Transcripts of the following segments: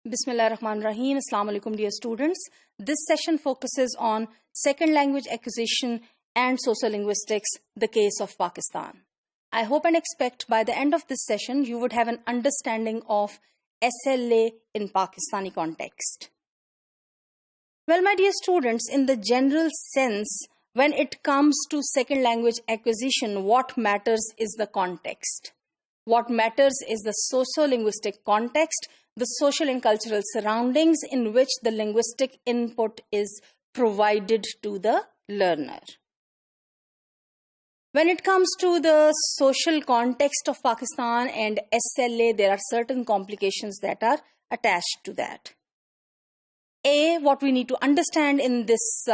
Bismillahirrahmanirrahim. Assalamu alaikum, dear students. This session focuses on second language acquisition and sociolinguistics, the case of Pakistan. I hope and expect by the end of this session, you would have an understanding of SLA in Pakistani context. Well, my dear students, in the general sense, when it comes to second language acquisition, what matters is the context. What matters is the sociolinguistic context, the social and cultural surroundings in which the linguistic input is provided to the learner. When it comes to the social context of Pakistan and SLA, there are certain complications that are attached to that. What we need to understand in this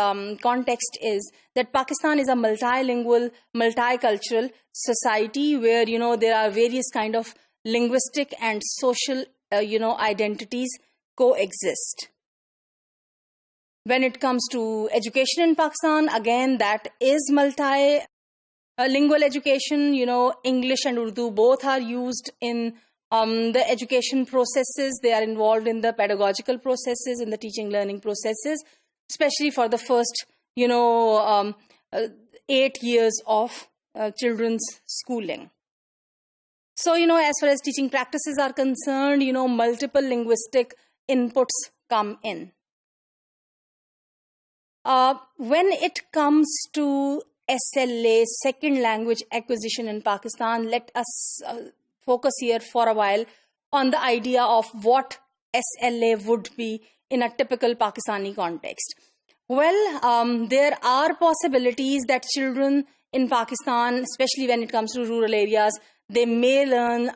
context is that Pakistan is a multilingual, multicultural society where, there are various kind of linguistic and social, identities coexist. When it comes to education in Pakistan, again, that is multilingual education. English and Urdu both are used in the education processes. They are involved in the pedagogical processes, in the teaching learning processes, especially for the first, 8 years of children's schooling. So, as far as teaching practices are concerned, multiple linguistic inputs come in. When it comes to SLA, second language acquisition in Pakistan, let us focus here for a while on the idea of what SLA would be in a typical Pakistani context. Well, there are possibilities that children in Pakistan, especially when it comes to rural areas, they may learn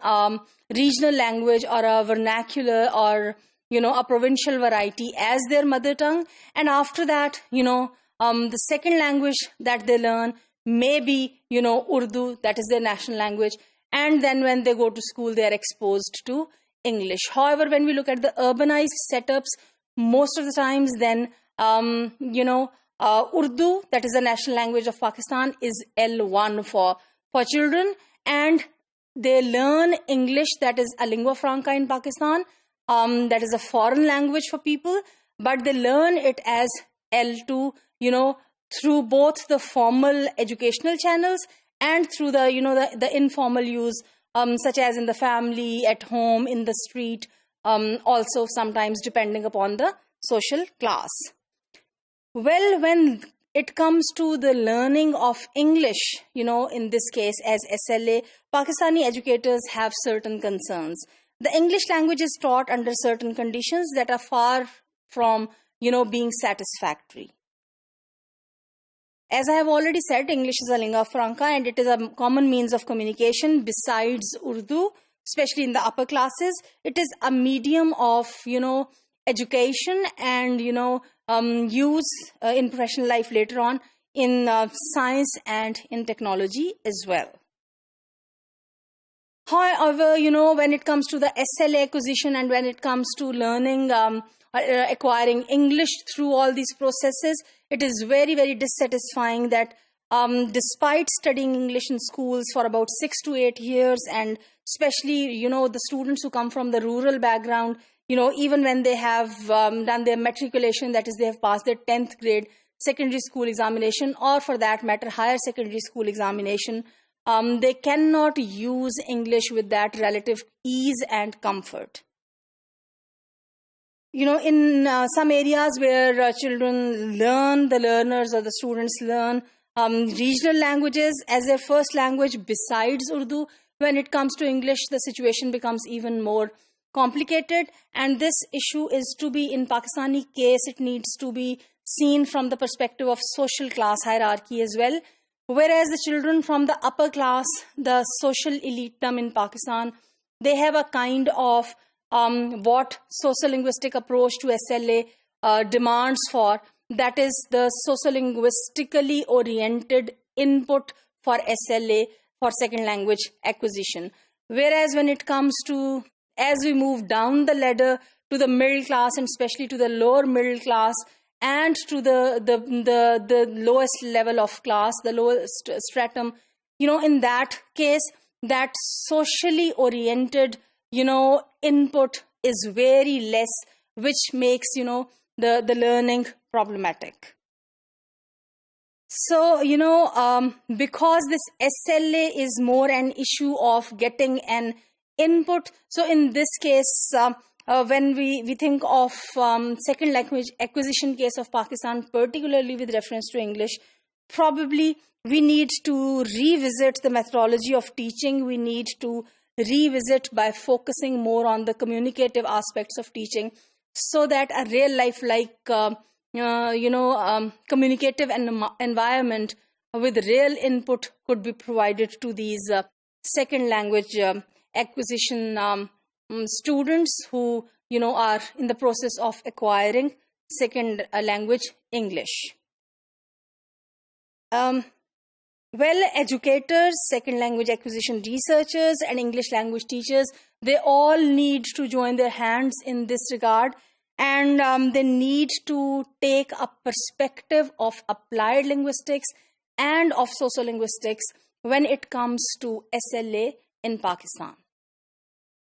regional language or a vernacular or, a provincial variety as their mother tongue. And after that, the second language that they learn may be, Urdu, that is their national language. And then when they go to school, they are exposed to English. However, when we look at the urbanized setups, most of the times then, Urdu, that is the national language of Pakistan, is L1 for children. And they learn English, that is a lingua franca in Pakistan. That is a foreign language for people. But they learn it as L2, through both the formal educational channels and through the, the informal use, such as in the family, at home, in the street, also sometimes depending upon the social class. Well, when it comes to the learning of English, in this case as SLA, Pakistani educators have certain concerns. The English language is taught under certain conditions that are far from, being satisfactory. As I have already said, English is a lingua franca and it is a common means of communication besides Urdu, especially in the upper classes. It is a medium of, education and, use in professional life later on in science and in technology as well. However, when it comes to the SLA acquisition and when it comes to learning, acquiring English through all these processes, it is very, very dissatisfying that despite studying English in schools for about 6 to 8 years, and especially, the students who come from the rural background, even when they have done their matriculation, that is, they have passed their 10th grade secondary school examination, or for that matter, higher secondary school examination, they cannot use English with that relative ease and comfort. In some areas where children learn, the learners or the students learn regional languages as their first language besides Urdu, when it comes to English, the situation becomes even more complicated. And this issue is to be, in Pakistani case, it needs to be seen from the perspective of social class hierarchy as well. Whereas the children from the upper class, the social elitism in Pakistan, they have a kind of what sociolinguistic approach to SLA demands for, that is the sociolinguistically oriented input for SLA for second language acquisition. Whereas when it comes to, as we move down the ladder to the middle class and especially to the lower middle class and to the lowest level of class, the lowest stratum, in that case, that socially oriented, input is very less, which makes, the learning problematic. So, because this SLA is more an issue of getting an input, so in this case, when we think of second language acquisition case of Pakistan, particularly with reference to English, probably we need to revisit the methodology of teaching. We need to revisit by focusing more on the communicative aspects of teaching, so that a real life communicative environment with real input could be provided to these second language acquisition students who are in the process of acquiring second language English. Well, educators, second language acquisition researchers, and English language teachers, they all need to join their hands in this regard, and they need to take a perspective of applied linguistics and of sociolinguistics when it comes to SLA in Pakistan.